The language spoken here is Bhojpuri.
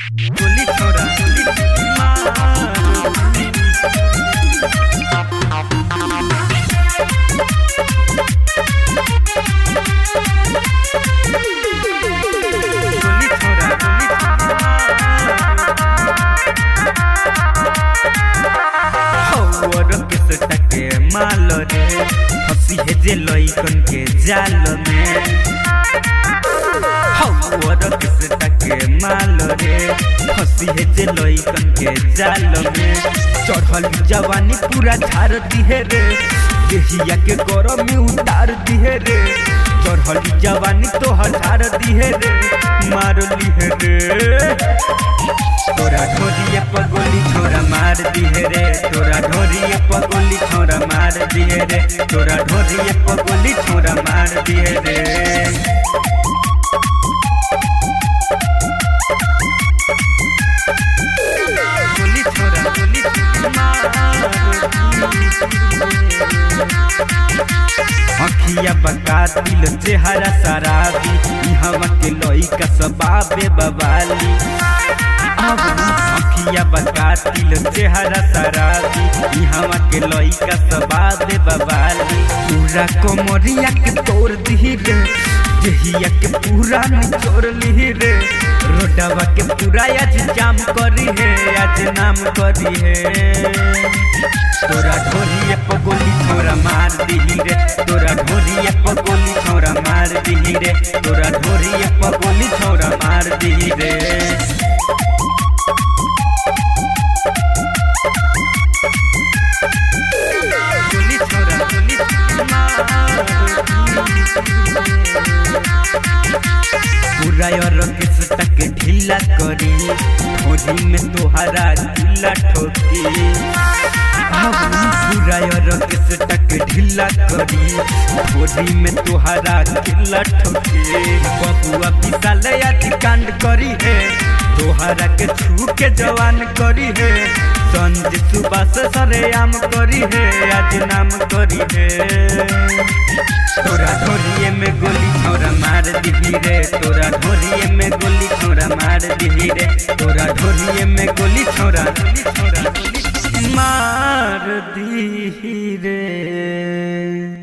गोली छोड़ा गोली माल रे हंसी है जे लइकन के जाल में हौर किसटा के माल रे हंसी है जे लइकन के जाल में चढ़ल जवानी पूरा झाड़ दिहे रे देहिया के गरम में उतार दिहे रे चढ़ल जवानी तो झाड़ दिहे रे मार लिहे रे तोरा ढोरिए पगोली छोरा मार दिहे रे तोरा ढोरिए पगोली छोरा मार दिहे रे तोरा ढोरिए पगोली छोरा मार दिहे रे गोली छोरा गोली अखिया बका दिल चेहरा शराबी इहवा के लइका सबाबे बवाली अखिया बका दिल चेहरा शराबी इहवा के लइका सबाबे बवाली पूरा कोमरिया के तोड़ दी रे देहिया के पूरा निचोड़ ली रे रोडवा के पूरा आज जाम करी है आज नाम करी है तोरा ढोरिए पगोली छोरा मार दिही रे तोरा ढोरिए पगोली छोरा मार दिही रे तोरा ढोरिए पगोली छोरा मार दिही रे गोली छोरा गोली पूरा और किसटा के ढीला करी होली में तोहरा ढीला ठोकी पूरा और किसटा के ढीला करी होली में तोहरा ढीला ठोकी बबुआ विशाल आज कांड करी है तोहरा के छू के जवान करी है संजय सुबास सरेआम करी है आज नाम करी है तोरा ढोरिए में गोली छोरा मार दिही रे तोरा ढोरिए में गोली छोरा मार दिही रे तोरा ढोरिए में गोली छोरा मार दिही रे।